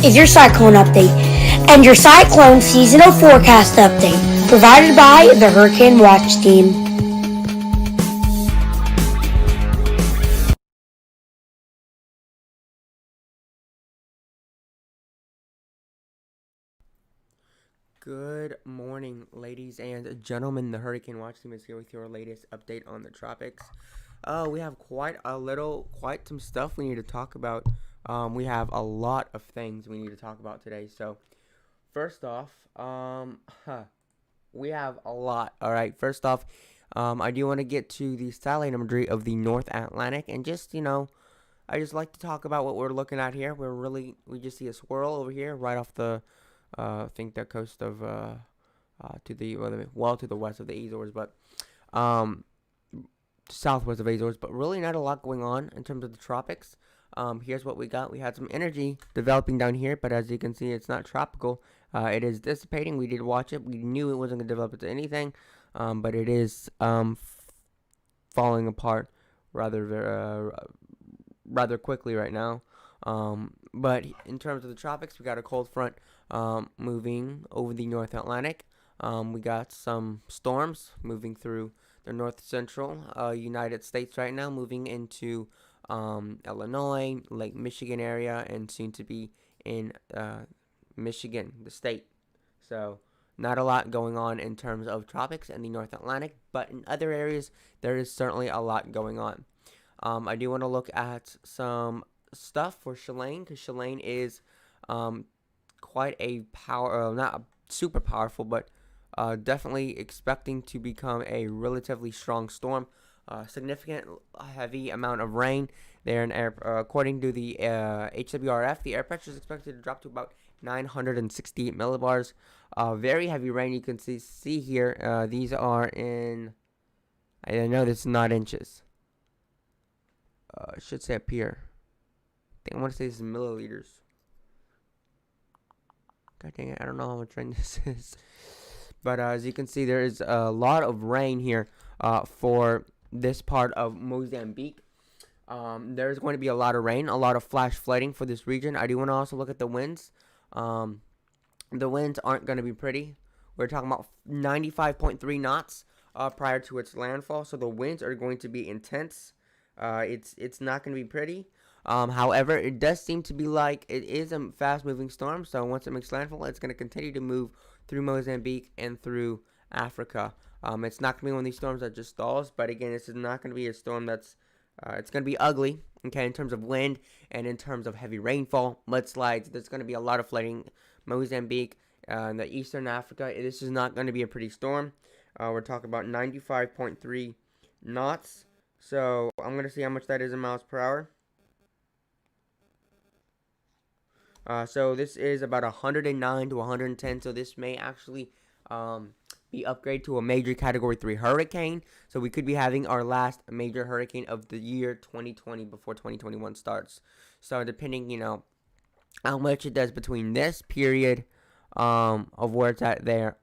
is your cyclone update and your cyclone seasonal forecast update, provided by the Hurricane Watch Team. Good morning, ladies and gentlemen. The Hurricane Watch Team is here with your latest update on the tropics. We have quite some stuff we need to talk about. We have a lot of things we need to talk about today. So, first off, we have a lot. All right. First off, I do want to get to the satellite imagery of the North Atlantic, and I just like to talk about what we're looking at here. We just see a swirl over here, right off the, I think the coast of, to the west of the Azores, but, southwest of Azores, but really not a lot going on in terms of the tropics. Here's what we got. We had some energy developing down here, but as you can see, it's not tropical. It is dissipating. We did watch it. We knew it wasn't going to develop into anything, but it is falling apart rather quickly right now. But in terms of the tropics, we got a cold front moving over the North Atlantic. We got some storms moving through the north central United States right now, moving into Illinois, Lake Michigan area, and soon to be in Michigan, the state. So not a lot going on in terms of tropics and the North Atlantic, but in other areas there is certainly a lot going on. I do want to look at some stuff for Chalane, because Chalane is quite a not super powerful, but definitely expecting to become a relatively strong storm. Significant heavy amount of rain there in air. According to the HWRF, the air pressure is expected to drop to about 968 millibars. Very heavy rain. You can see here. These are in. I know this is not inches. I should say up here. I want to say this is milliliters. God dang it, I don't know how much rain this is. But as you can see, there is a lot of rain here for this part of Mozambique. There's going to be a lot of rain, a lot of flash flooding for this region. I do want to also look at the winds. The winds aren't going to be pretty. We're talking about 95.3 knots prior to its landfall. So the winds are going to be intense. It's not going to be pretty. However, it does seem to be like it is a fast-moving storm. So once it makes landfall, it's going to continue to move through Mozambique and through Africa. It's not going to be one of these storms that just stalls. But again, this is not going to be a storm that's it's going to be ugly, okay, in terms of wind and in terms of heavy rainfall, mudslides. There's going to be a lot of flooding. Mozambique, in the eastern Africa, this is not going to be a pretty storm. We're talking about 95.3 knots. So I'm going to see how much that is in miles per hour. So this is about 109 to 110. So this may actually be upgraded to a major Category 3 hurricane. So we could be having our last major hurricane of the year 2020 before 2021 starts. So depending, how much it does between this period of where it's at there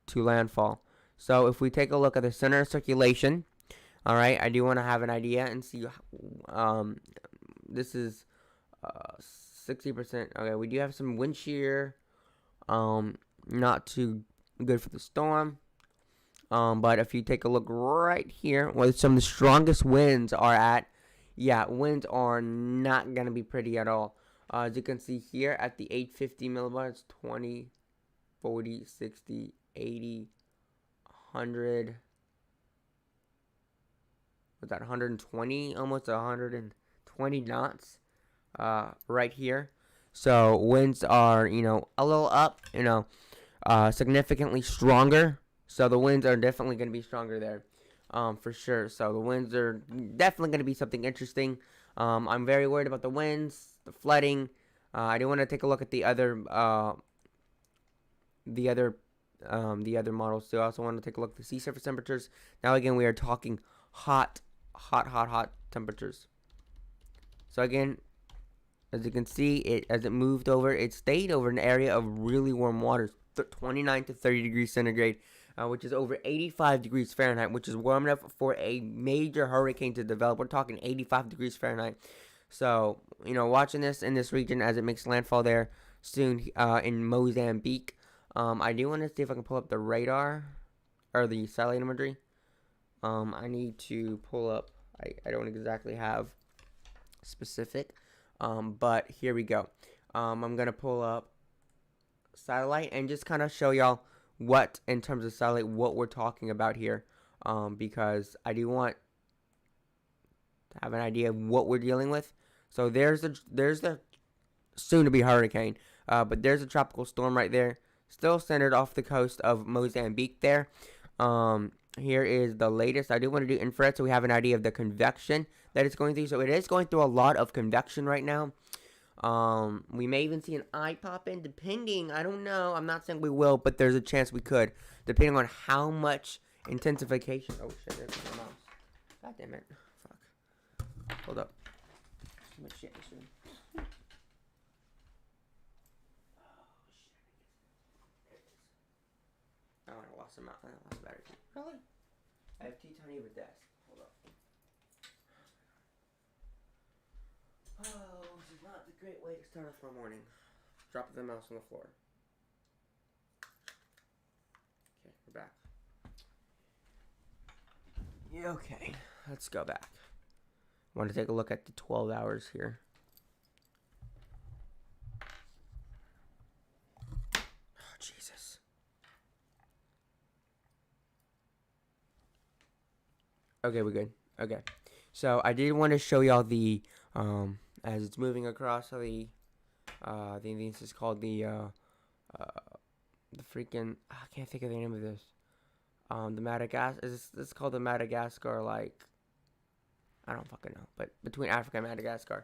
to landfall. So if we take a look at the center of circulation, all right, I do want to have an idea and see. This is 60%. Okay, we do have some wind shear. Not too good for the storm. But if you take a look right here, where some of the strongest winds are at, winds are not going to be pretty at all. As you can see here at the 850 millibars, 20, 40, 60, 80, 100. Was that 120? Almost 120 knots. Right here. So winds are, a little up, significantly stronger. So the winds are definitely going to be stronger there, for sure. So the winds are definitely going to be something interesting. I'm very worried about the winds, the flooding. I do want to take a look at the other models too. I also want to take a look at the sea surface temperatures. Now again, we are talking hot temperatures. So again, as you can see, as it moved over, it stayed over an area of really warm waters, 29 to 30 degrees centigrade, which is over 85 degrees Fahrenheit, which is warm enough for a major hurricane to develop. We're talking 85 degrees Fahrenheit. So, watching this in this region as it makes landfall there soon in Mozambique. I do want to see if I can pull up the radar or the satellite imagery. I need to pull up. I don't exactly have specific, but here we go. I'm gonna pull up satellite and just kind of show y'all what, in terms of satellite, what we're talking about here, because I do want to have an idea of what we're dealing with. So there's the soon-to-be hurricane, but there's a tropical storm right there, still centered off the coast of Mozambique there. Here is the latest. I do want to do infrared so we have an idea of the convection that it's going through. So it is going through a lot of convection right now. We may even see an eye pop in, depending. I don't know. I'm not saying we will, but there's a chance we could, depending on how much intensification. Oh shit, there's my mouse. God damn it. Fuck. Hold up. Too much shit in this room. Oh, I lost some. I lost battery. Really? I have too tiny of a desk. Hold up. Oh, this is not the great way to start off my morning. Drop the mouse on the floor. Okay, we're back. Yeah, okay, let's go back. I want to take a look at the 12 hours here. Oh, Jesus. Okay, we're good. Okay. So I did want to show y'all the as it's moving across the this is called the freaking, I can't think of the name of this. The Madagascar, it's called the Madagascar, like, I don't fucking know, but between Africa and Madagascar.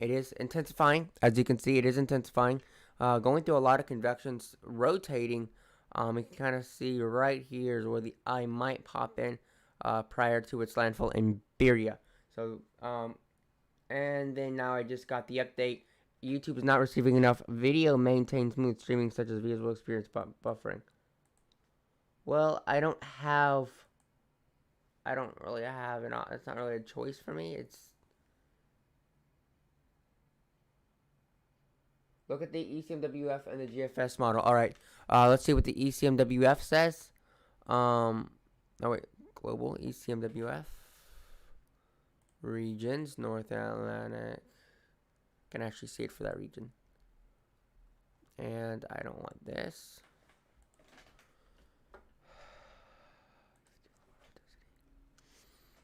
It is intensifying. As you can see, it is intensifying. Going through a lot of convections, rotating. You can kind of see right here is where the eye might pop in prior to its landfall in Beria. So, and then now I just got the update. YouTube is not receiving enough video maintain smooth streaming such as visual experience buffering. Well, I don't really have it's not really a choice for me. Look at the ECMWF and the GFS model. All right, let's see what the ECMWF says. Oh wait, global ECMWF regions, North Atlantic. Can actually see it for that region. And I don't want this.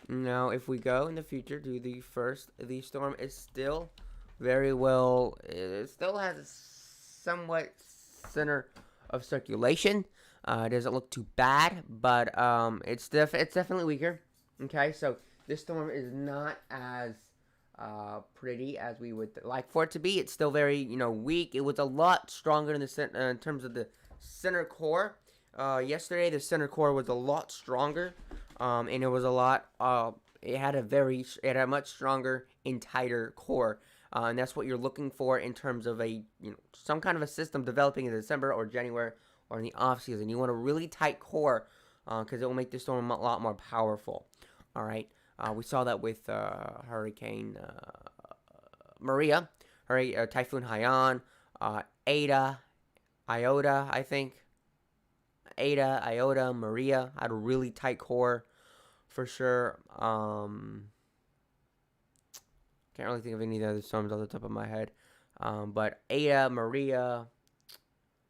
Now, if we go in the future to the storm is still very well, it still has a somewhat center of circulation. It doesn't look too bad, but it's definitely weaker. Okay, so this storm is not as pretty as we would like for it to be. It's still very, weak. It was a lot stronger in the in terms of the center core. Yesterday, the center core was a lot stronger, and it was a lot. It had a much stronger and tighter core, and that's what you're looking for in terms of some kind of a system developing in December or January or in the off season. You want a really tight core, because it will make the storm a lot more powerful. All right. We saw that with Hurricane Maria, Typhoon Haiyan, Ada, Iota, I think. Ada, Iota, Maria had a really tight core for sure. Can't really think of any of the other storms off the top of my head. But Ada, Maria,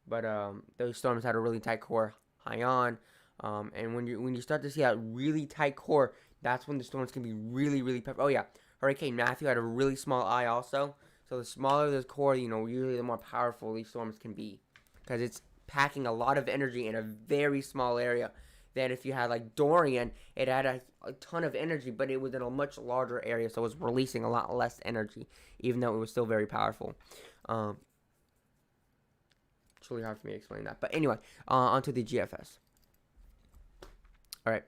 those storms had a really tight core. Haiyan, and when you start to see that really tight core, that's when the storms can be really, really powerful. Oh yeah, Hurricane Matthew had a really small eye also. So the smaller the core, usually the more powerful these storms can be, because it's packing a lot of energy in a very small area. Then if you had like Dorian, it had a ton of energy, but it was in a much larger area, so it was releasing a lot less energy, even though it was still very powerful. It's really hard for me to explain that. But anyway, onto the GFS. All right.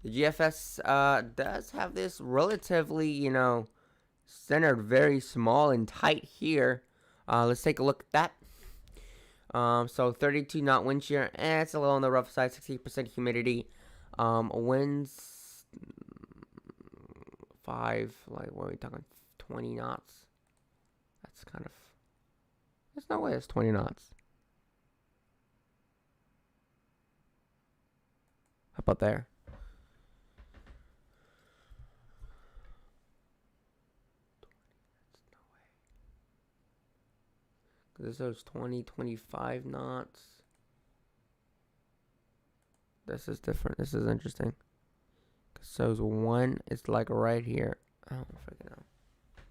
The GFS does have this relatively, centered, very small and tight here. Let's take a look at that. So 32 knot wind shear, it's a little on the rough side, 60% humidity. Winds 5, like, what are we talking, 20 knots? That's kind of, there's no way it's 20 knots. How about there? This is 20, 25 knots. This is different. This is interesting. So one, it's like right here. I don't freaking know.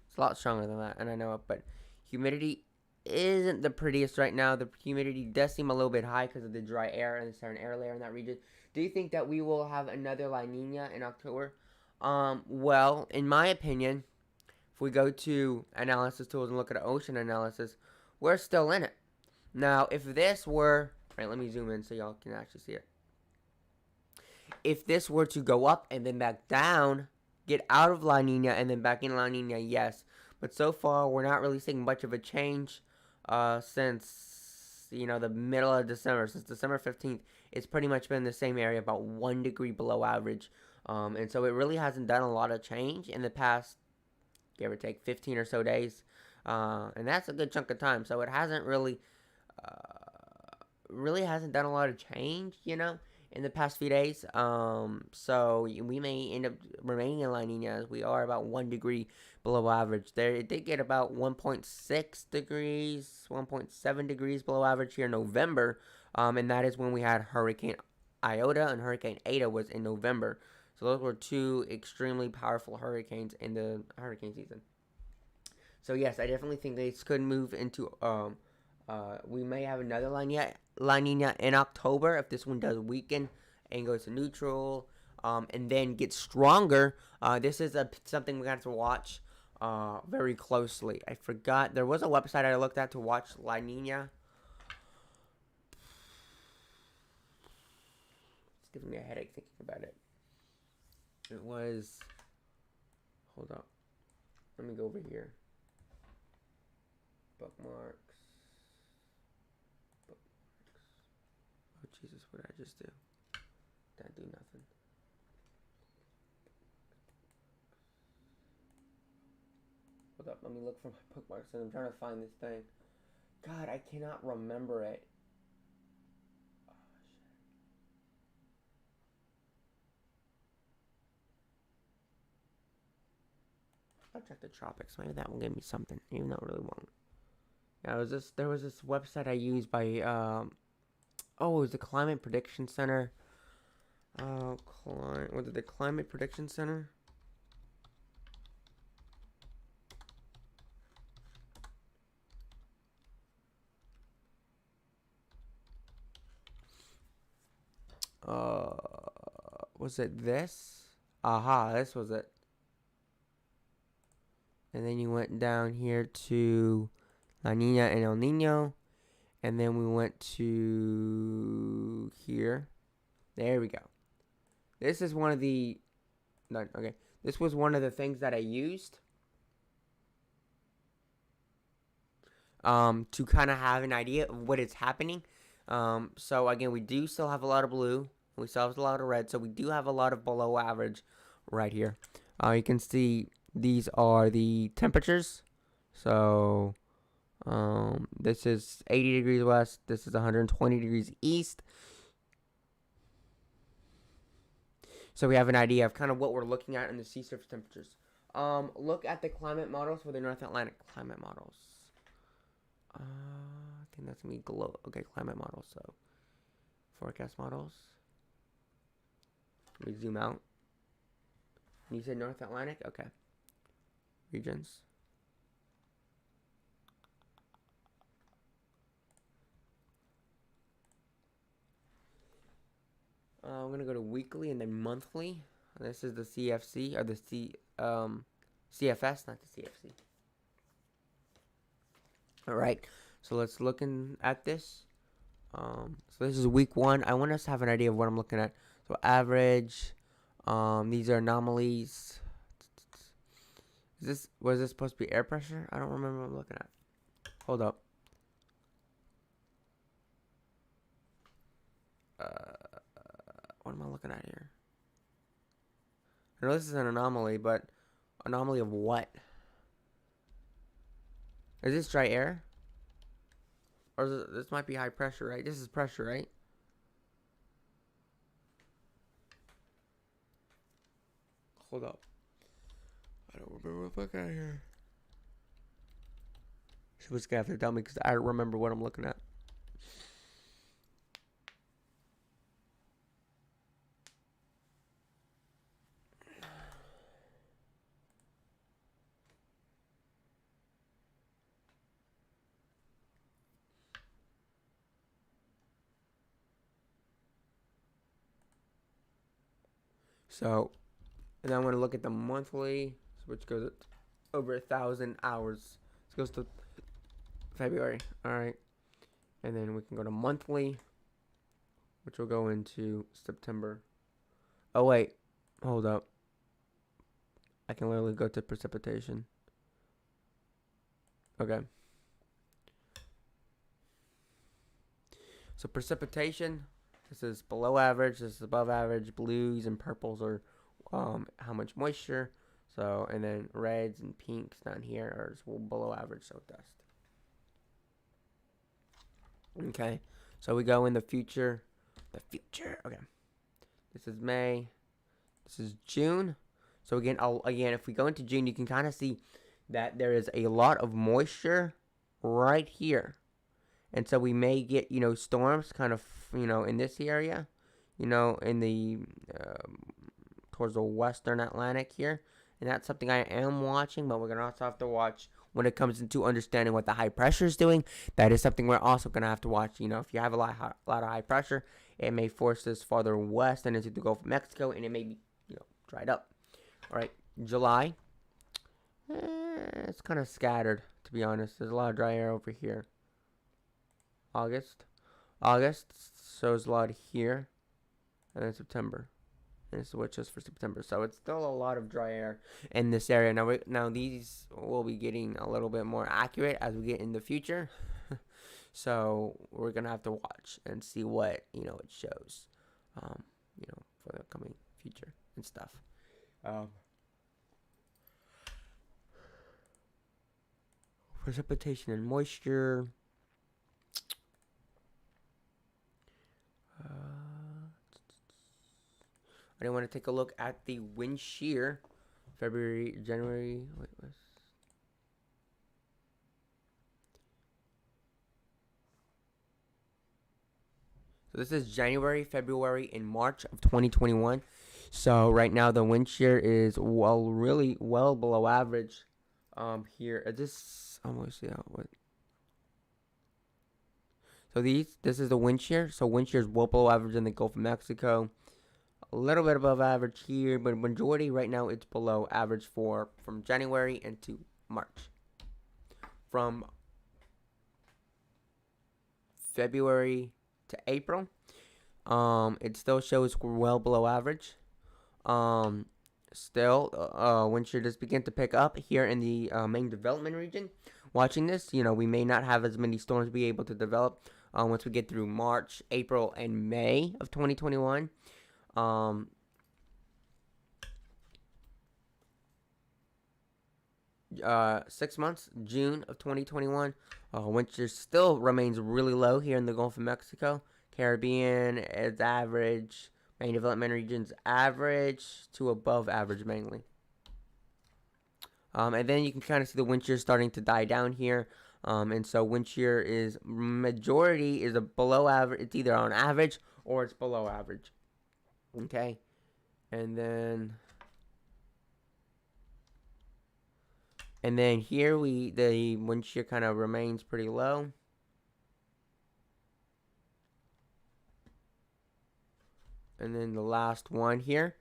It's a lot stronger than that, and I know it, but humidity isn't the prettiest right now. The humidity does seem a little bit high because of the dry air and the southern air layer in that region. Do you think that we will have another La Nina in October? Well, in my opinion, if we go to analysis tools and look at ocean analysis, we're still in it. Now, if this were, right, let me zoom in so y'all can actually see it. If this were to go up and then back down, get out of La Nina and then back in La Nina, yes. But so far, we're not really seeing much of a change since, you know, the middle of December. Since December 15th, it's pretty much been the same area, about 1 degree below average. And so it really hasn't done a lot of change in the past, give or take, 15 or so days. And that's a good chunk of time. So it hasn't really hasn't done a lot of change, you know, in the past few days. So we may end up remaining in La Nina as we are about 1 degree below average. There, it did get about 1.6 degrees, 1.7 degrees below average here in November. And that is when we had Hurricane Iota and Hurricane Eta was in November. So those were two extremely powerful hurricanes in the hurricane season. So yes, I definitely think this could move into we may have another La Nina in October if this one does weaken and goes to neutral, and then get stronger. This is something we got to watch very closely. I forgot, there was a website I looked at to watch La Nina. It's giving me a headache thinking about it. It was, hold up, let me go over here. Bookmarks. Oh Jesus, what did I just do? Did I do nothing? Hold up, let me look for my bookmarks, and I'm trying to find this thing. God, I cannot remember it. Oh, shit. I'll check the Tropics. Maybe that will give me something, even though it really won't. Yeah, there was this website I used by, it was the Climate Prediction Center. Was it the Climate Prediction Center? Was it this? Aha, this was it. And then you went down here to La Nina and El Nino. And then we went to here. There we go. This is one of the... No, okay. This was one of the things that I used to kind of have an idea of what is happening. So, again, we do still have a lot of blue. We still have a lot of red. So, we do have a lot of below average right here. You can see these are the temperatures. So... this is 80 degrees west. This is 120 degrees east. So we have an idea of kind of what we're looking at in the sea surface temperatures. Look at the climate models for the North Atlantic. Climate models. I think that's going to be okay, climate models. So forecast models. Let me zoom out. You said North Atlantic? Okay. Regions. I'm going to go to weekly and then monthly. This is the CFC, or the CFS, not the CFC. Alright, so let's look at this. So this is week 1. I want us to have an idea of what I'm looking at. So average, these are anomalies. Was this supposed to be air pressure? I don't remember what I'm looking at. Hold up. What am I looking at here? I know this is an anomaly, but Anomaly of what? Is this dry air? Or is this might be high pressure, right? This is pressure, right? Hold up. I don't remember what fuck out here. She was gonna have to tell me because I don't remember what I'm looking at. So, and then I'm going to look at the monthly, which goes over 1,000 hours. This goes to February. All right. And then we can go to monthly, which will go into September. Oh, wait. Hold up. I can literally go to precipitation. Okay. So precipitation, this is below average, this is above average. Blues and purples are how much moisture. So, and then reds and pinks down here are below average, so dust. Okay, so we go in the future. Okay. This is May. This is June. So again, if we go into June, you can kind of see that there is a lot of moisture right here. And so we may get, storms kind of, in this area, in the, towards the western Atlantic here. And that's something I am watching, but we're going to also have to watch when it comes into understanding what the high pressure is doing. That is something we're also going to have to watch. If you have a lot of high pressure, it may force this farther west and into the Gulf of Mexico, and it may be, dried up. All right, July. It's kind of scattered, to be honest. There's a lot of dry air over here. August shows a lot here, and then September, and this is what just for September. So it's still a lot of dry air in this area. Now these will be getting a little bit more accurate as we get in the future. So we're gonna have to watch and see what it shows, for the coming future and stuff. Precipitation and moisture. I want to take a look at the wind shear. January. So this is January, February, and March of 2021. So right now the wind shear is really well below average. Here, So this is the wind shear. So wind shear is well below average in the Gulf of Mexico. A little bit above average here, but majority right now it's below average from January into March. From February to April, it still shows well below average. Still, wind shear does begin to pick up here in the main development region. Watching this, we may not have as many storms be able to develop once we get through March, April, and May of 2021. 6 months, June of 2021. Wind shear still remains really low here in the Gulf of Mexico. Caribbean is average. Main development regions average to above average mainly. And then you can kind of see the wind shear starting to die down here. And so wind shear is majority is a below average. It's either on average or it's below average. Okay. And then here the wind shear kind of remains pretty low. And then the last one here,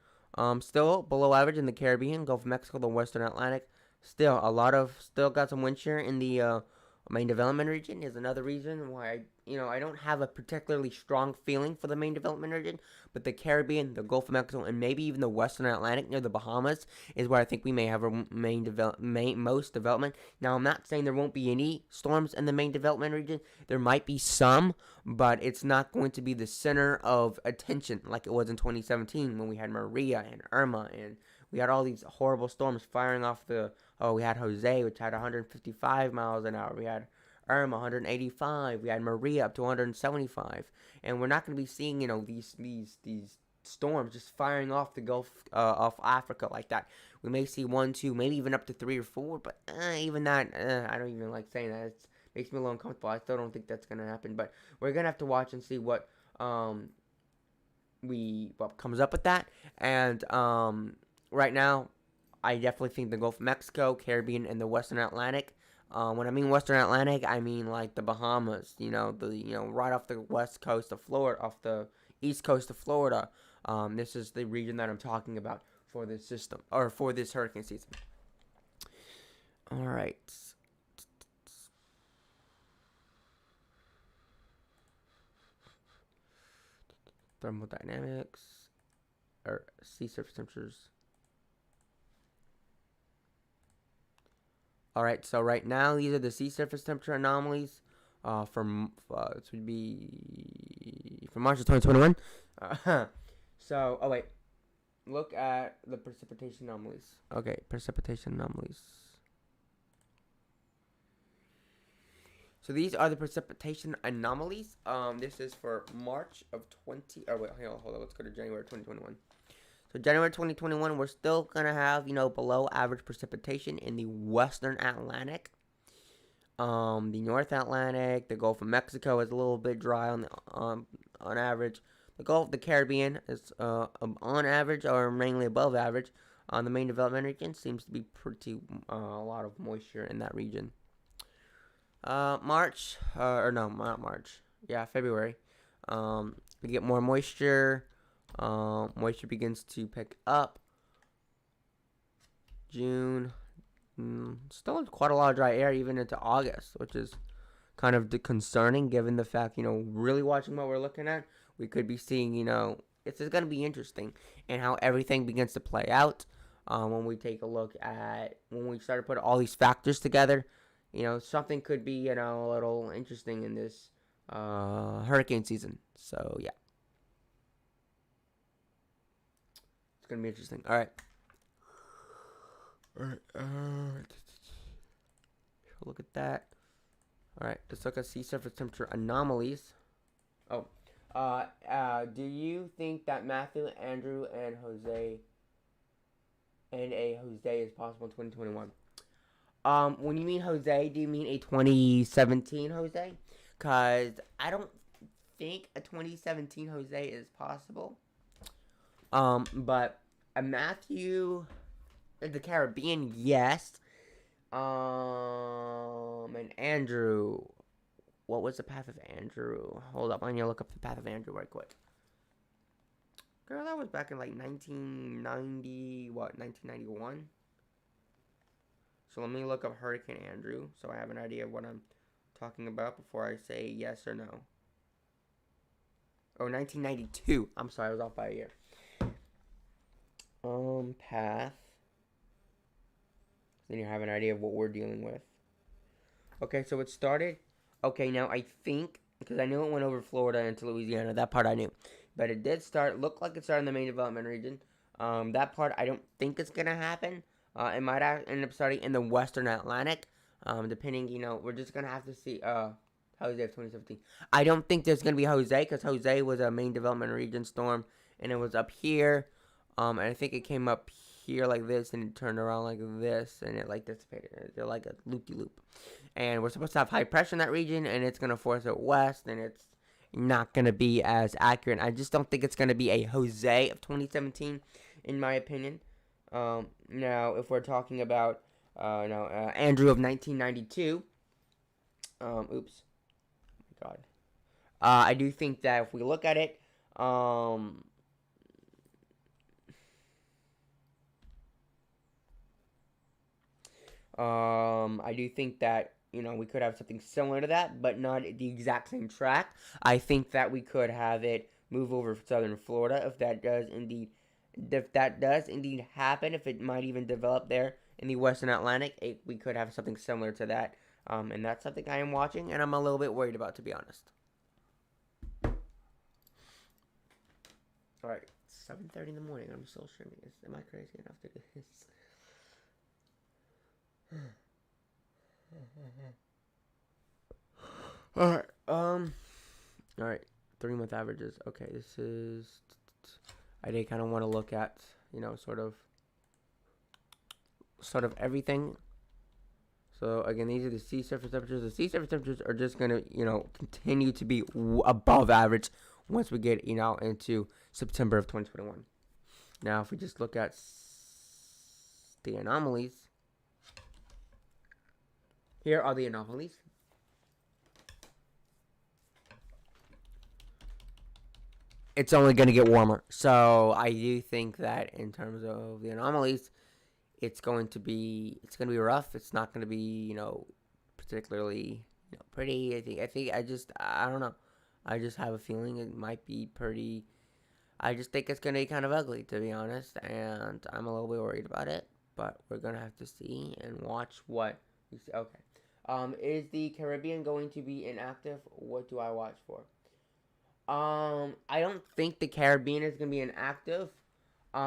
still below average in the Caribbean, Gulf of Mexico, the Western Atlantic. Still got some wind shear in the main development region. Is another reason why I don't have a particularly strong feeling for the main development region, but the Caribbean, the Gulf of Mexico, and maybe even the Western Atlantic near the Bahamas is where I think we may have our most development. Now, I'm not saying there won't be any storms in the main development region. There might be some, but it's not going to be the center of attention like it was in 2017 when we had Maria and Irma and we had all these horrible storms firing off the. Oh, we had Jose, which had 155 miles an hour. We had Irma, 185. We had Maria up to 175. And we're not going to be seeing, these storms just firing off the Gulf off Africa like that. We may see 1, 2, maybe even up to 3 or 4. But even that, I don't even like saying that. It makes me a little uncomfortable. I still don't think that's going to happen. But we're going to have to watch and see what comes up with that. And right now, I definitely think the Gulf of Mexico, Caribbean, and the Western Atlantic. When I mean Western Atlantic, I mean like the Bahamas. Right off the west coast of Florida, off the east coast of Florida. This is the region that I'm talking about for this system, or for this hurricane season. All right. Thermodynamics, or sea surface temperatures. Alright, so right now these are the sea surface temperature anomalies from this would be from March of 2021. Look at the precipitation anomalies. Okay, precipitation anomalies. So these are the precipitation anomalies. This is for March of 20. Oh wait, hold on. Let's go to January 2021. So January 2021, we're still going to have, below average precipitation in the Western Atlantic. The North Atlantic, the Gulf of Mexico is a little bit dry on average. The Caribbean is on average or mainly above average. The main development region seems to be a lot of moisture in that region. February. We get more moisture. Moisture begins to pick up. June, still quite a lot of dry air even into August, which is kind of concerning given the fact, really watching what we're looking at, we could be seeing, it's going to be interesting and how everything begins to play out when we take a look at, when we start to put all these factors together, something could be, a little interesting in this hurricane season. So, yeah. Gonna be interesting. All right. Look at that. All right. Let's look at sea surface temperature anomalies. Do you think that Matthew, Andrew, and Jose is possible in 2021? When you mean Jose, do you mean a 2017 Jose? Because I don't think a 2017 Jose is possible. But a Matthew, the Caribbean, yes. And Andrew, what was the path of Andrew? Hold up, I need to look up the path of Andrew right quick. Girl, that was back in like 1991? So let me look up Hurricane Andrew, so I have an idea of what I'm talking about before I say yes or no. Oh, 1992. I'm sorry, I was off by a year. Path. Then you have an idea of what we're dealing with. Okay, so it started. Okay, now I think, because I knew it went over Florida into Louisiana. That part I knew. But it did look like it started in the main development region. That part I don't think it's going to happen. It might end up starting in the Western Atlantic. Depending, we're just going to have to see Jose of 2017. I don't think there's going to be Jose, because Jose was a main development region storm. And it was up here. And I think it came up here like this, and it turned around like this, and it like dissipated. They're like a loop-de-loop. And we're supposed to have high pressure in that region, and it's going to force it west, and it's not going to be as accurate. I just don't think it's going to be a Jose of 2017, in my opinion. Now, if we're talking about Andrew of 1992, oops, oh my God. I do think that if we look at it, I do think that, we could have something similar to that, but not the exact same track. I think that we could have it move over southern Florida if that does indeed happen, if it might even develop there in the Western Atlantic, we could have something similar to that. And that's something I am watching, and I'm a little bit worried about, to be honest. Alright, 7:30 in the morning. I'm still streaming this. Am I crazy enough to do this? Alright, alright, 3-month averages. Okay, this is, I did kind of want to look at, you know, sort of everything. So again, these are the sea surface temperatures. The sea surface temperatures are just going to, you know, continue to be above average once we get, you know, into September of 2021. Now, if we just look at the anomalies, here are the anomalies. It's only going to get warmer. So I do think that in terms of the anomalies, it's going to be rough. It's not going to be, you know, particularly, you know, pretty. I don't know. I just have a feeling it might be pretty. I just think it's going to be kind of ugly, to be honest, and I'm a little bit worried about it, but we're going to have to see and watch what we see. Okay. Is the Caribbean going to be inactive? What do I watch for? I don't think the Caribbean is going to be inactive.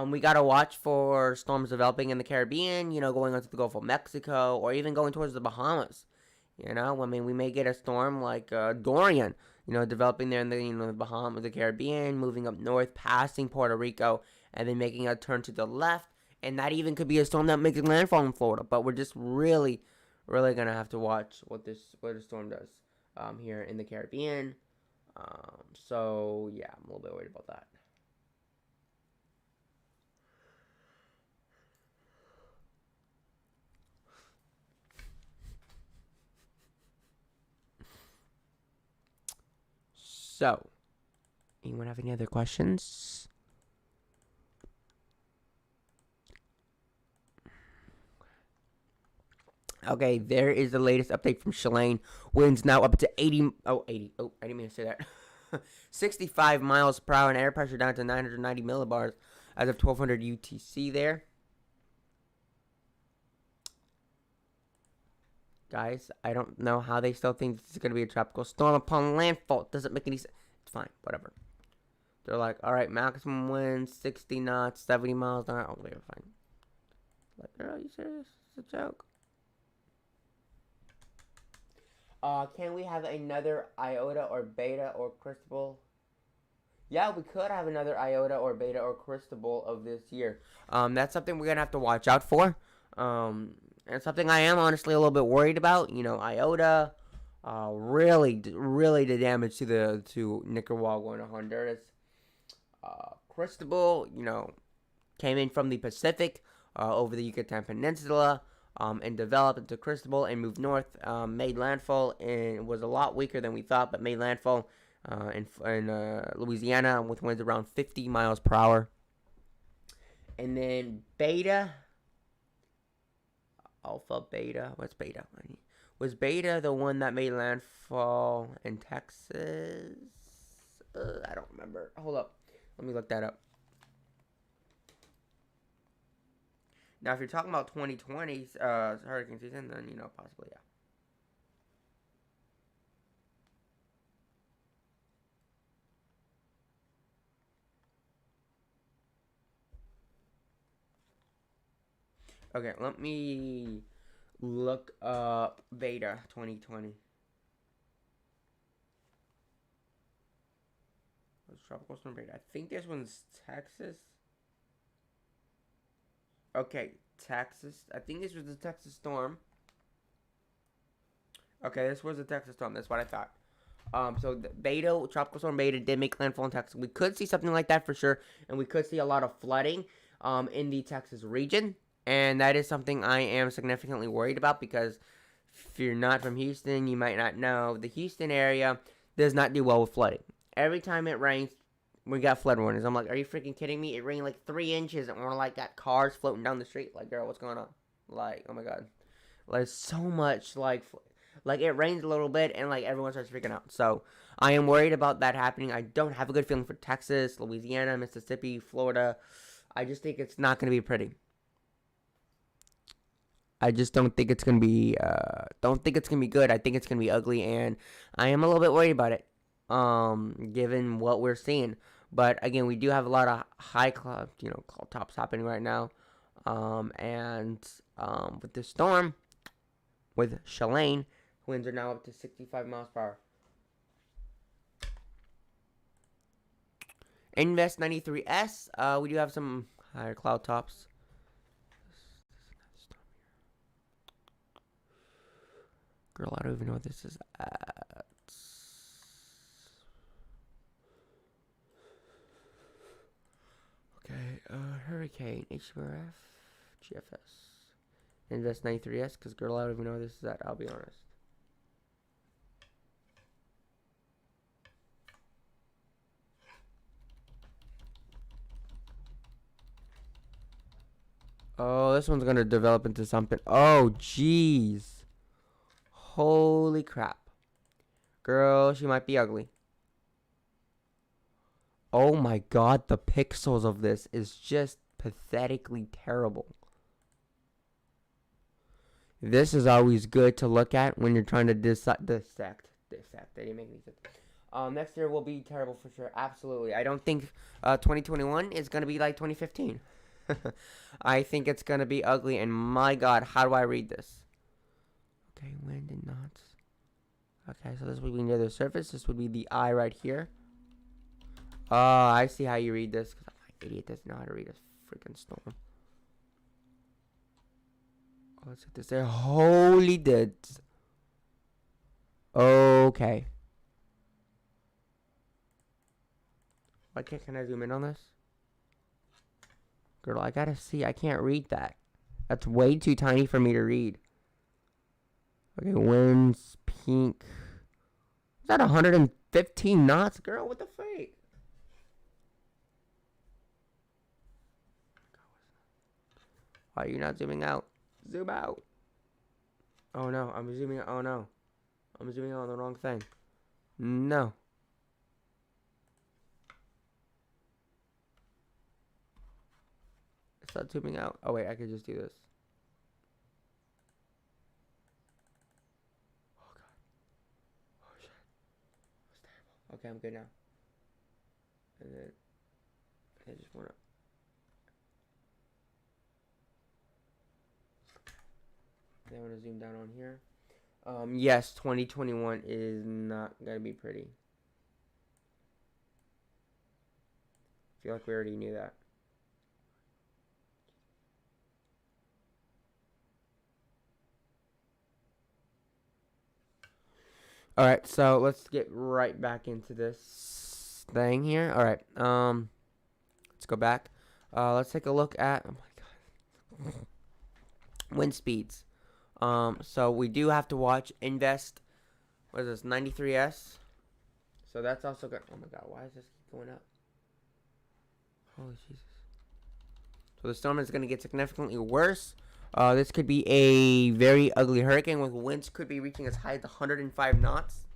We got to watch for storms developing in the Caribbean, you know, going onto the Gulf of Mexico, or even going towards the Bahamas. You know, I mean, we may get a storm like Dorian, you know, developing there in the, you know, the Bahamas, the Caribbean, moving up north, passing Puerto Rico, and then making a turn to the left. And that even could be a storm that makes landfall in Florida. But we're just really going to have to watch what the storm does here in the Caribbean. So, yeah, I'm a little bit worried about that. So, anyone have any other questions? Okay, there is the latest update from Chalane. Winds now up to 80. Oh, I didn't mean to say that. 65 miles per hour and air pressure down to 990 millibars as of 1200 UTC there. Guys, I don't know how they still think this is going to be a tropical storm upon landfall. It doesn't make any sense. It's fine, whatever. They're like, all right, maximum wind, 60 knots, 70 miles an hour. Oh, they're fine. Like, are you serious? It's a joke. Can we have another iota or beta or crystable? Yeah, we could have another iota or beta or crystable of this year. That's something we're going to have to watch out for. And something I am honestly a little bit worried about. You know, iota, really the damage to Nicaragua and Honduras. Cristobal, you know, came in from the Pacific over the Yucatan Peninsula and developed into Cristobal and moved north. Made landfall and was a lot weaker than we thought, but made landfall in Louisiana with winds around 50 miles per hour. And then Beta, Alpha, Beta, what's Beta? Was Beta the one that made landfall in Texas? I don't remember. Hold up. Let me look that up. Now, if you're talking about 2020's hurricane season, then, you know, possibly, yeah. Okay, let me look up Beta 2020. Tropical storm Beta. I think this one's Texas. Okay, Texas. I think this was the Texas storm. Okay, this was the Texas storm. That's what I thought. So the Beta, Tropical Storm Beta did make landfall in Texas. We could see something like that for sure, and we could see a lot of flooding in the Texas region. And that is something I am significantly worried about because if you're not from Houston, you might not know. The Houston area does not do well with flooding. Every time it rains, we got flood warnings. I'm like, are you freaking kidding me? It rained like 3 inches and we're like got cars floating down the street. Like, girl, what's going on? Like, oh my God. Like, so much, like it rains a little bit and like everyone starts freaking out. So I am worried about that happening. I don't have a good feeling for Texas, Louisiana, Mississippi, Florida. I just think it's not going to be pretty. I just don't think it's going to be, good. I think it's going to be ugly, and I am a little bit worried about it, given what we're seeing. But again, we do have a lot of high cloud, cloud tops happening right now. And with this storm, with Chalane, winds are now up to 65 miles per hour. Invest 93S, we do have some higher cloud tops. Girl, I don't even know what this is at. Okay, Hurricane, HWF, GFS. Invest 93S, because girl, I don't even know what this is at, I'll be honest. Oh, this one's gonna develop into something. Oh, jeez. Holy crap. Girl, she might be ugly. Oh my god, the pixels of this is just pathetically terrible. This is always good to look at when you're trying to dissect. Dissect. They didn't make any sense. Next year will be terrible for sure. Absolutely. I don't think 2021 is going to be like 2015. I think it's going to be ugly. And my god, how do I read this? Okay, wind and knots. Okay, so this would be near the surface. This would be the eye right here. Oh, I see how you read this. Because my idiot doesn't know how to read a freaking storm. Oh, let's get this there. Holy dudes. Okay. Why can I zoom in on this? Girl, I gotta see. I can't read that. That's way too tiny for me to read. Okay, winds, pink. Is that 115 knots? Girl, what the freak? Why are you not zooming out? Zoom out. Oh no, I'm zooming out. Oh no. I'm zooming out on the wrong thing. No. It's not zooming out. Oh wait, I could just do this. Oh god. Oh shit. That's terrible. Okay, I'm good now. And then I just wanna. I want to zoom down on here. Yes, 2021 is not going to be pretty. I feel like we already knew that. Alright, so let's get right back into this thing here. Alright, let's go back. Let's take a look at, oh my god, wind speeds. So we do have to watch Invest, what is this, 93S. So that's also good. Oh my god, why is this going up? Holy Jesus. So the storm is going to get significantly worse. This could be a very ugly hurricane with winds could be reaching as high as 105 knots.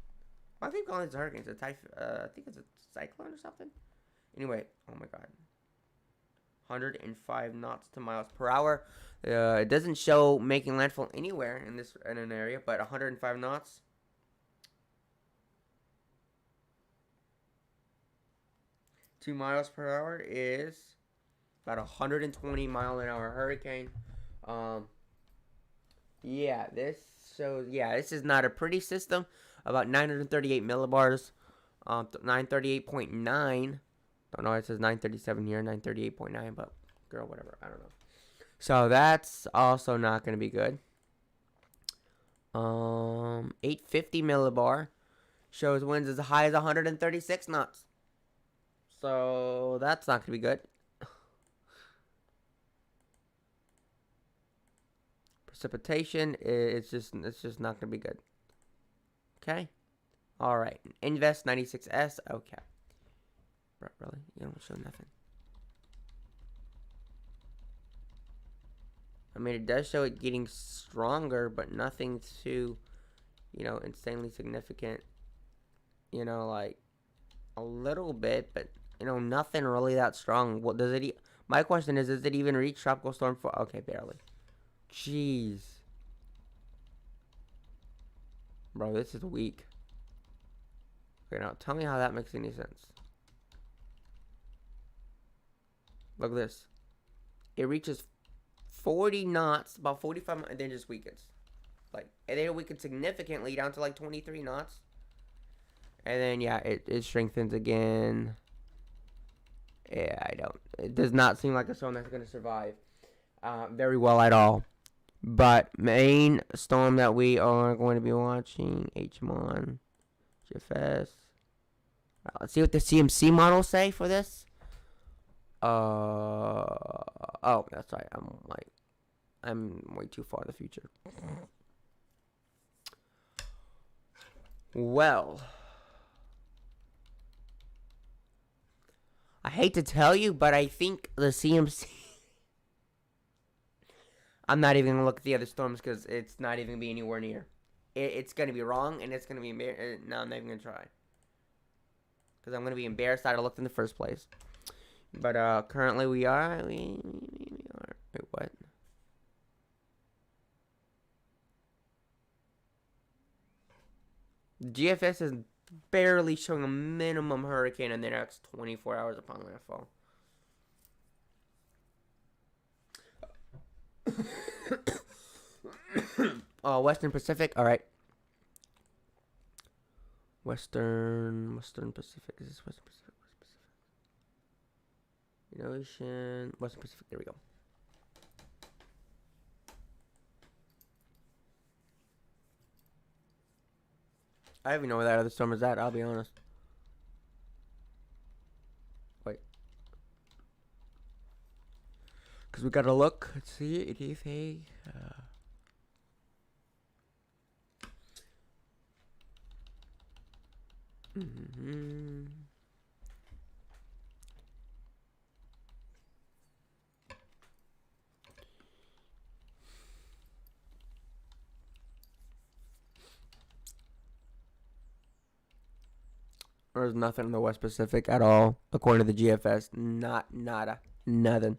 I think calling this a hurricane. It's a I think it's a cyclone or something. Anyway, oh my god. 105 knots to miles per hour. It doesn't show making landfall anywhere in an area, but 105 knots. Two miles per hour is about 120 mile an hour hurricane. Yeah, this shows. Yeah, this is not a pretty system. About 938 millibars. 938.9. Don't know why it says 937 here, 938.9, but girl, whatever. I don't know. So that's also not going to be good. 850 millibar shows winds as high as 136 knots. So that's not going to be good. Precipitation, it's just not going to be good. Okay. All right. Invest 96S. Okay. Bro, really? You don't show nothing. I mean, it does show it getting stronger, but nothing too, insanely significant. Like a little bit, but nothing really that strong. What does it? My question is, does it even reach tropical storm for? Okay, barely. Jeez, bro, this is weak. Okay, now tell me how that makes any sense. Look at this. It reaches 40 knots, about 45, and then just weakens. Like, and then it weakens significantly down to like 23 knots. And then, yeah, it strengthens again. Yeah, it does not seem like a storm that's going to survive very well at all. But main storm that we are going to be watching, HMON, GFS. Let's see what the CMC models say for this. Oh, that's right. I'm way too far in the future. Well, I hate to tell you, but I think the CMC. I'm not even gonna look at the other storms because it's not even gonna be anywhere near. It's gonna be wrong, and it's gonna be no, I'm not even gonna try. Because I'm gonna be embarrassed that I looked in the first place. But currently we are. Wait, what? GFS is barely showing a minimum hurricane in the next 24 hours upon landfall. Western Pacific. All right. Western Pacific. Is this Western Pacific? Ocean, Western Pacific. There we go. I don't even know where that other storm is at. I'll be honest. Wait. Because we gotta look. Let's see. It is a. There's nothing in the West Pacific at all, according to the GFS. Nada. Nothing.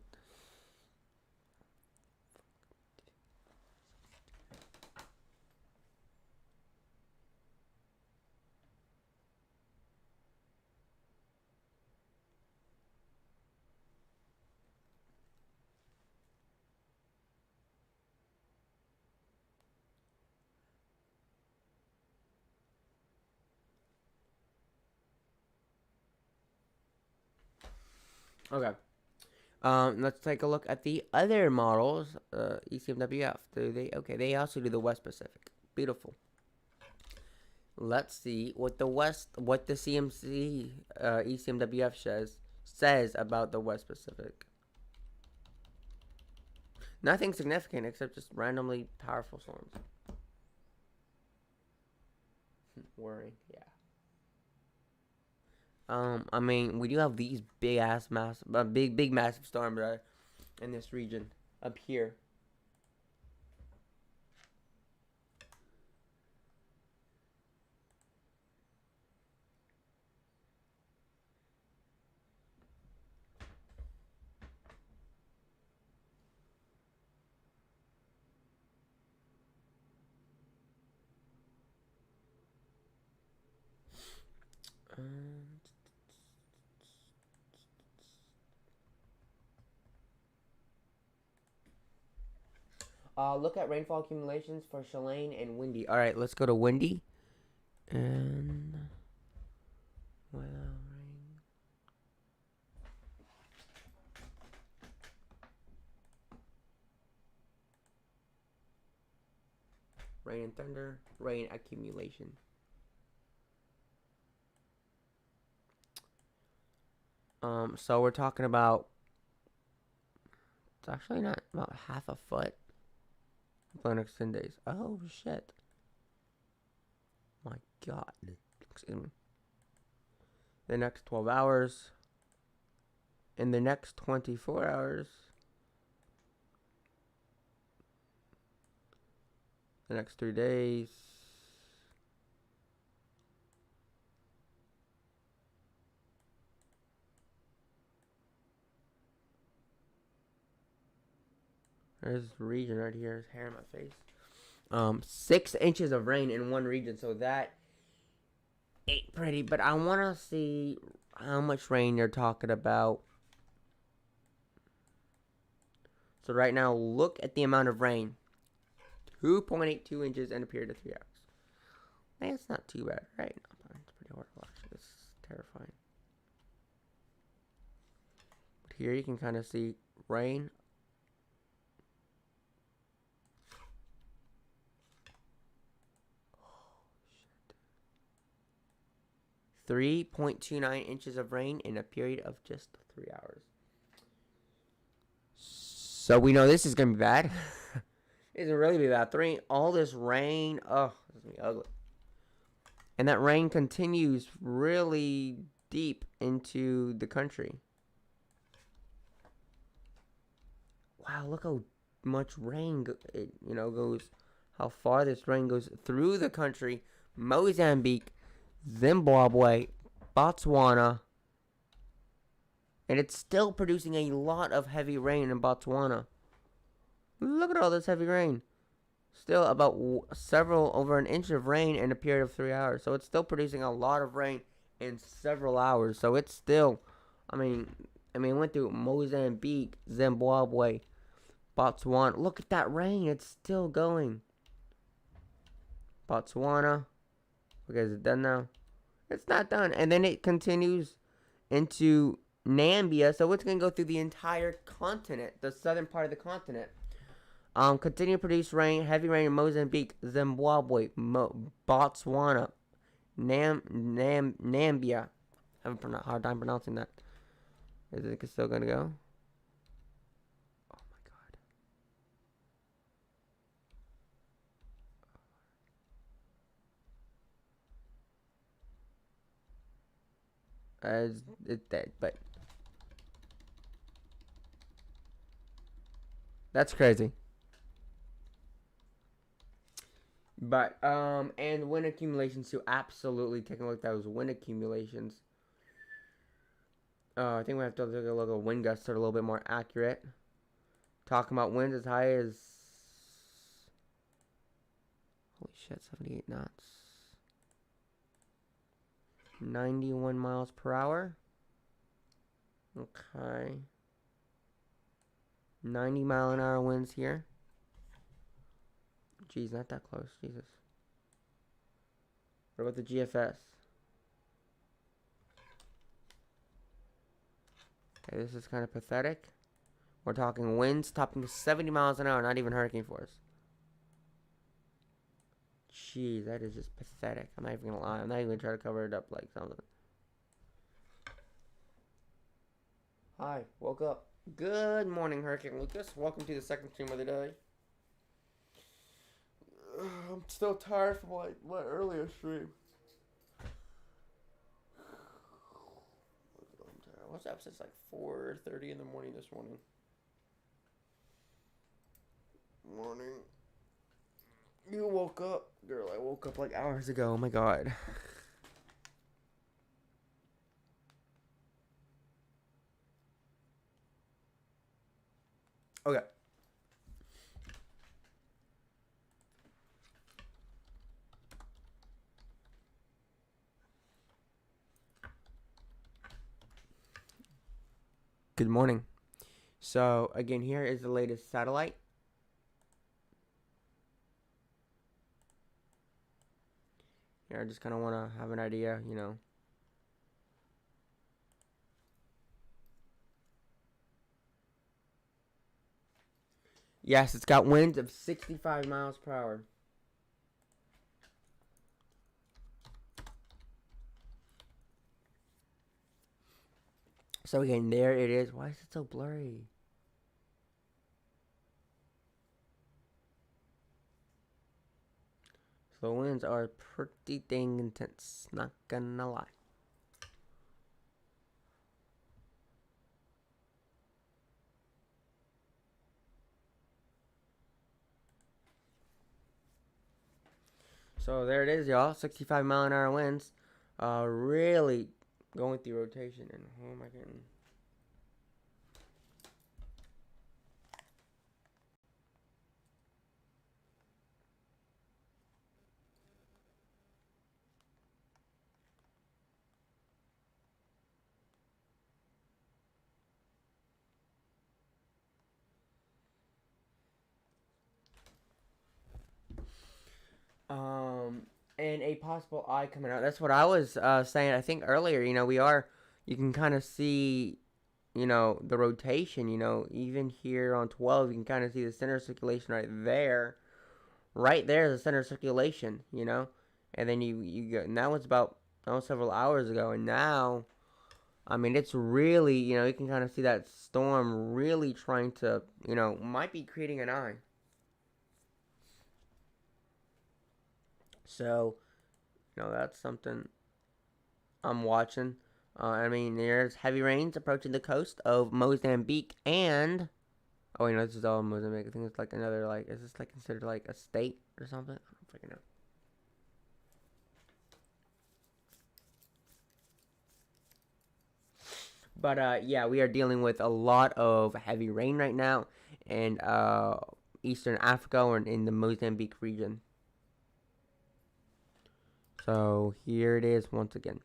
Okay. Let's take a look at the other models. ECMWF. They also do the West Pacific. Beautiful. Let's see what the CMC ECMWF says about the West Pacific. Nothing significant except just randomly powerful storms. Worrying, yeah. I mean, we do have these big massive storms in this region up here. Look at rainfall accumulations for Chalane and Windy. All right, let's go to Windy. And rain and thunder, rain accumulation. So we're talking about. It's actually not about half a foot. For the next 10 days. Oh, shit. My God. Excuse me. The next 12 hours. In the next 24 hours. The next 3 days. There's the region right here. There's hair in my face. 6 inches of rain in one region, so that ain't pretty. But I want to see how much rain they're talking about So right now, look at the amount of rain. 2.82 inches in a period of 3 hours. Man, it's not too bad, right? No, it's pretty horrible, actually. This is terrifying. But here you can kind of see rain. 3.29 inches of rain in a period of just 3 hours. So we know this is going to be bad. It's going to really be bad. All this rain. Oh, this is going to be ugly. And that rain continues really deep into the country. Wow, look how much rain goes. How far this rain goes through the country. Mozambique, Zimbabwe, Botswana. And it's still producing a lot of heavy rain in Botswana. Look at all this heavy rain. Still about over an inch of rain in a period of 3 hours. So it's still producing a lot of rain in several hours. So it's still, it went through Mozambique, Zimbabwe, Botswana. Look at that rain. It's still going. Botswana. Okay, is it done now? It's not done. And then it continues into Namibia. So it's going to go through the entire continent, the southern part of the continent. Continue to produce rain, heavy rain in Mozambique, Zimbabwe, Botswana, Namibia. I have a hard time pronouncing that. Is it still going to go? Oh my god. It's dead, but that's crazy. But, and wind accumulations too. Absolutely taking a look at those wind accumulations. I think we have to take a look at wind gusts that are a little bit more accurate. Talking about winds as high as, holy shit, 78 knots. 91 miles per hour. Okay. 90-mile-an-hour winds here. Jeez, not that close. Jesus. What about the GFS? Okay, this is kind of pathetic. We're talking winds topping 70 miles an hour, not even hurricane force. Jeez, that is just pathetic. I'm not even gonna lie. I'm not even gonna try to cover it up like something. Hi, woke up. Good morning, Hurricane Lucas. Welcome to the second stream of the day. I'm still tired from my earlier stream. I'm tired. I was up since like 4:30 in the morning this morning. Morning. You woke up, girl. I woke up like hours ago. Oh my god. Okay. Good morning. So, again, here is the latest satellite. Here, I just kind of want to have an idea, you know. Yes, it's got winds of 65 miles per hour. So again, there it is. Why is it so blurry? So the winds are pretty dang intense. Not gonna lie. So there it is, y'all. 65-mile-an-hour winds. Really going through rotation. And who am I getting? And a possible eye coming out. That's what I was saying. I think earlier. You can kind of see, the rotation. Even here on 12, you can kind of see the center circulation right there. Right there is the center circulation. And then you go, and that was several hours ago, and now, I mean, it's really, you can kind of see that storm really trying to, might be creating an eye. So, that's something I'm watching. I mean, there's heavy rains approaching the coast of Mozambique and... Oh, wait, no, this is all Mozambique. I think it's like another, like... Is this, like, considered, like, a state or something? I don't freaking know. But, yeah, we are dealing with a lot of heavy rain right now in Eastern Africa or in the Mozambique region. So, here it is once again.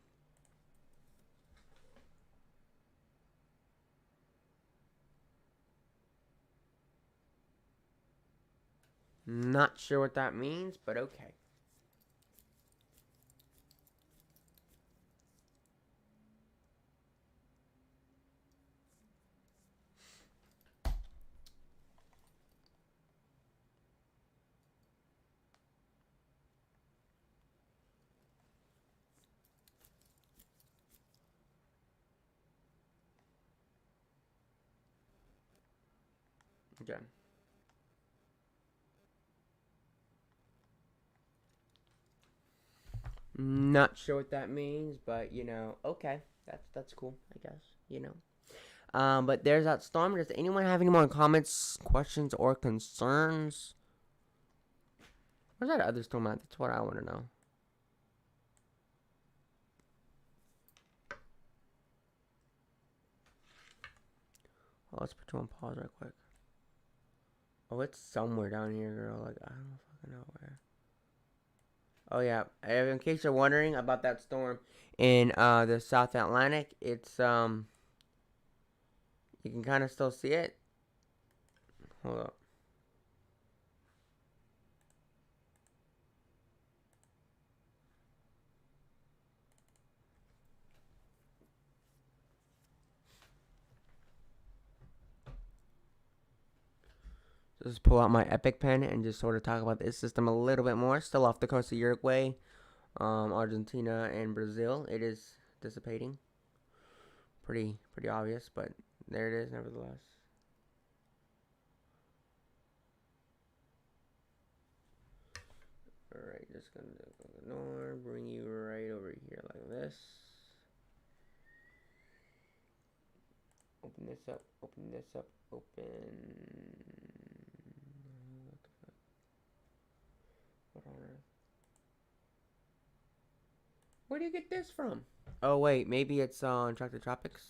Not sure what that means, but okay. Okay. Not sure what that means, but okay, that's cool, I guess. But there's that storm. Does anyone have any more comments, questions, or concerns? Where's that other storm at? That's what I want to know. Oh, let's put you on pause right quick. Oh, it's somewhere down here, girl. Like, I don't fucking know where. Oh, yeah. In case you're wondering about that storm in the South Atlantic, it's, you can kind of still see it. Hold up. Just pull out my Epic pen and just sort of talk about this system a little bit more. Still off the coast of Uruguay, Argentina, and Brazil. It is dissipating. Pretty obvious, but there it is nevertheless. Alright, just gonna ignore, bring you right over here like this. Open this up, open this up, open. What on earth? Where do you get this from? Oh wait, maybe it's on Track the Tropics.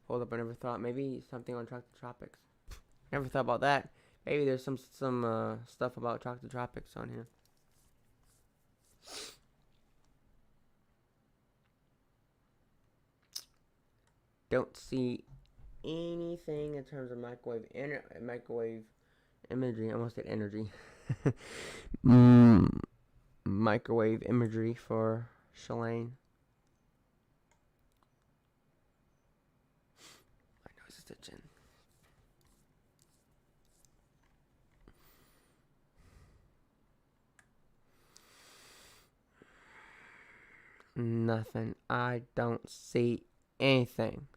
Hold up, I never thought. Maybe something on Track the Tropics. Never thought about that. Maybe there's some stuff about Track the Tropics on here. Don't see anything in terms of microwave imagery. I almost said energy. Microwave imagery for Chalane. My nose is itching. Nothing. I don't see anything.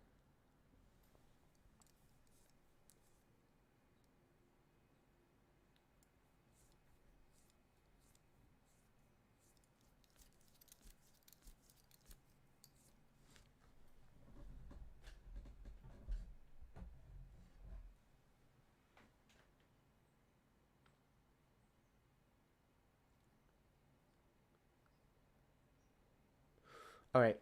Alright,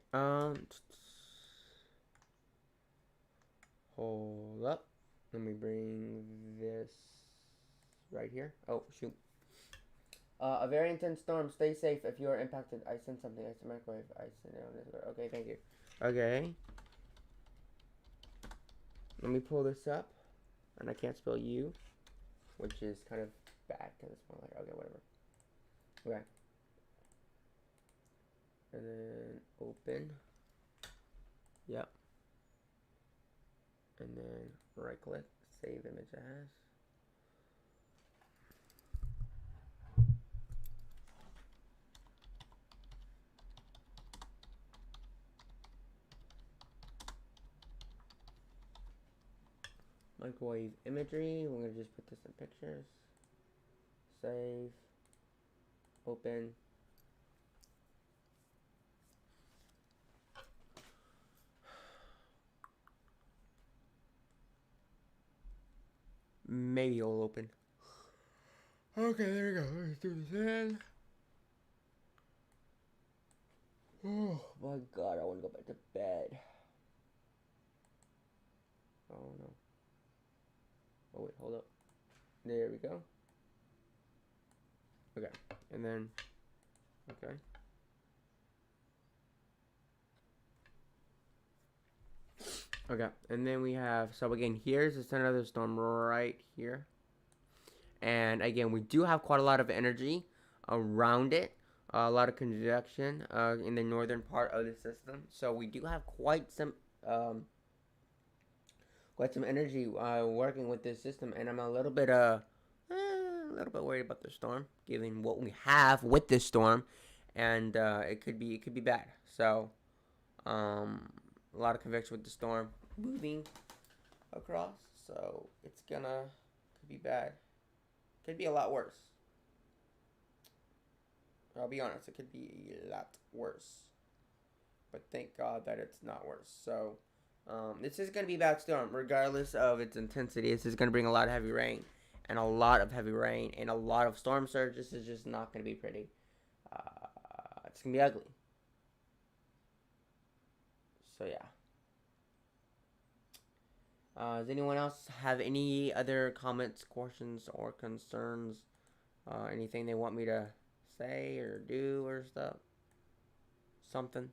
hold up. Let me bring this right here. Oh, shoot. A very intense storm. Stay safe if you are impacted. I sent something. I sent microwave. I sent it on this. Okay, thank you. Okay. Let me pull this up. And I can't spell you, which is kind of bad because it's more like, okay, whatever. Okay. And then open. Yep. And then right click, save image as. Microwave imagery. We're gonna just put this in pictures. Save. Open. Maybe it'll open. Okay, there we go. Let's do this in. Oh my god, I want to go back to bed. Oh no. Oh wait, hold up. There we go. Okay, and then, okay. Okay, and then we have, so again, here's just another storm right here. And again, we do have quite a lot of energy around it. A lot of convection in the northern part of the system. So we do have quite some energy working with this system. And I'm a little bit worried about the storm, given what we have with this storm. And it could be bad. So a lot of convection with the storm moving across, so it's could be bad. Could be a lot worse. I'll be honest, it could be a lot worse. But thank God that it's not worse. So this is gonna be a bad storm, regardless of its intensity. This is gonna bring a lot of heavy rain, and a lot of storm surge. This is just not gonna be pretty. It's gonna be ugly. So yeah. Does anyone else have any other comments, questions, or concerns? Anything they want me to say or do or stuff? Something?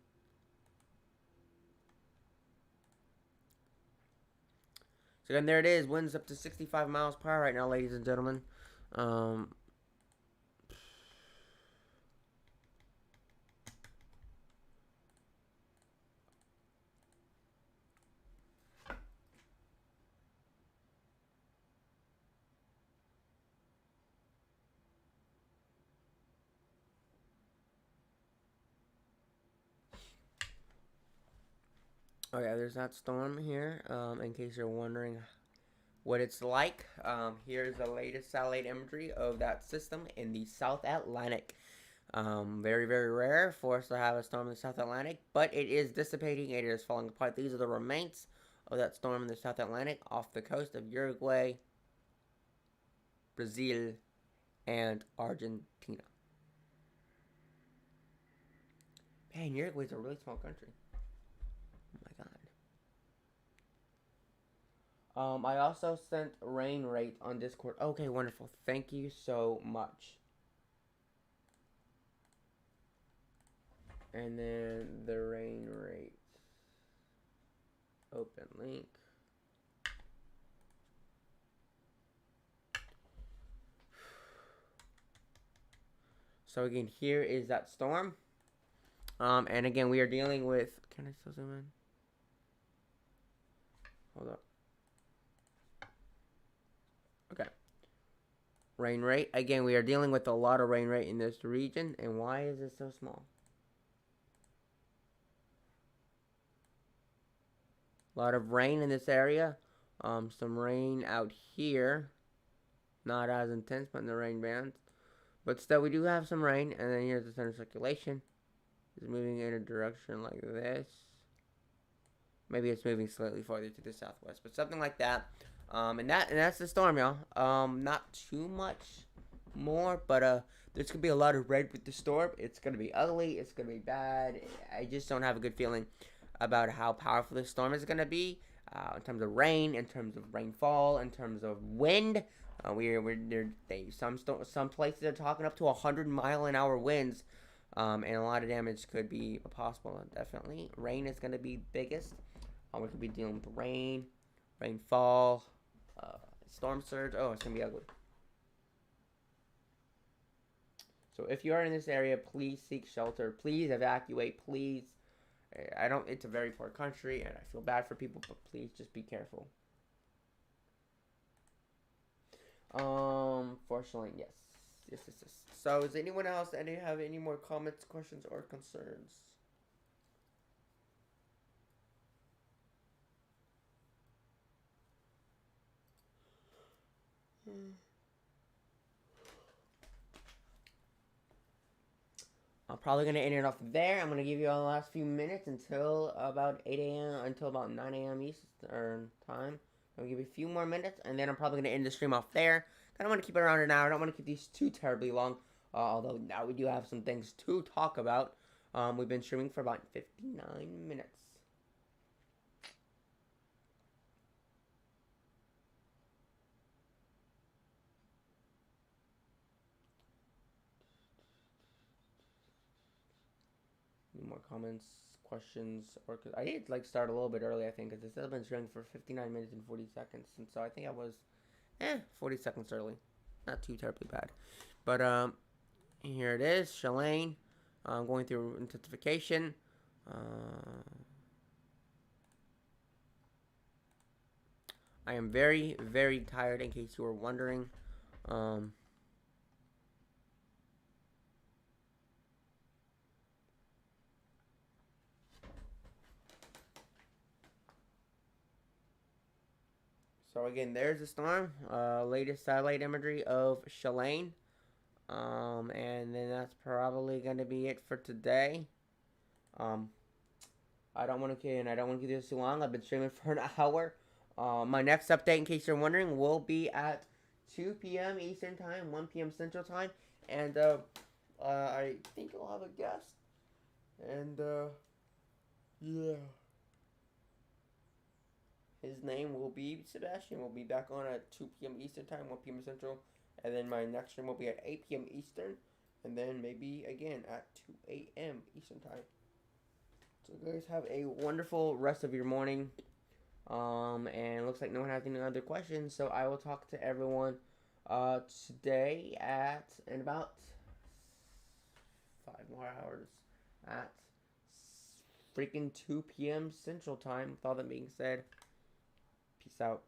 So again, there it is. Winds up to 65 miles per hour right now, ladies and gentlemen. Okay, there's that storm here. In case you're wondering what it's like, here's the latest satellite imagery of that system in the South Atlantic. Very, very rare for us to have a storm in the South Atlantic, but it is dissipating. It is falling apart. These are the remains of that storm in the South Atlantic off the coast of Uruguay, Brazil, and Argentina. Man, Uruguay's a really small country. Oh my god. I also sent rain rate on Discord. Okay, wonderful. Thank you so much. And then the rain rate. Open link. So again, here is that storm. And again, we are dealing with. Can I still zoom in? Hold up. Okay. Rain rate. Again, we are dealing with a lot of rain rate in this region. And why is it so small? A lot of rain in this area. Some rain out here. Not as intense, but in the rain bands. But still, we do have some rain. And then here's the center circulation. It's moving in a direction like this. Maybe it's moving slightly farther to the southwest, but something like that. And that's the storm, y'all. Not too much more, but there's gonna be a lot of red with the storm. It's gonna be ugly. It's gonna be bad. I just don't have a good feeling about how powerful this storm is gonna be. In terms of rain, in terms of rainfall, in terms of wind. Some places are talking up to 100-mile-an-hour winds. And a lot of damage could be possible, definitely. Rain is going to be biggest. We could be dealing with rain, rainfall, storm surge. Oh, it's going to be ugly. So if you are in this area, please seek shelter. Please evacuate. Please. It's a very poor country, and I feel bad for people, but please just be careful. Fortunately, yes. Yes. So, does anyone else have any more comments, questions, or concerns? I'm probably going to end it off there. I'm going to give you all the last few minutes until about 8 a.m., until about 9 a.m. Eastern time. I'll give you a few more minutes, and then I'm probably going to end the stream off there. I don't want to keep it around an hour. I don't want to keep these too terribly long, although now we do have some things to talk about. We've been streaming for about 59 minutes. Any more comments, questions, or I did start a little bit early, I think, because this has been streaming for 59 minutes and 40 seconds, and so I think I was 40 seconds early. Not too terribly bad. But here it is, Chalane. Going through intensification. I am very, very tired, in case you were wondering. So again, there's the storm. Latest satellite imagery of Chalane. And then that's probably going to be it for today. I don't want to keep this too long. I've been streaming for an hour. My next update, in case you're wondering, will be at 2 p.m. Eastern Time, 1 p.m. Central Time. And I think I'll have a guest. And yeah. His name will be Sebastian. We'll be back on at 2 p.m. Eastern Time, 1 p.m. Central. And then my next stream will be at 8 p.m. Eastern. And then maybe again at 2 a.m. Eastern Time. So you guys have a wonderful rest of your morning. And it looks like no one has any other questions. So I will talk to everyone today in about 5 more hours at freaking 2 p.m. Central Time. With all that being said, peace out.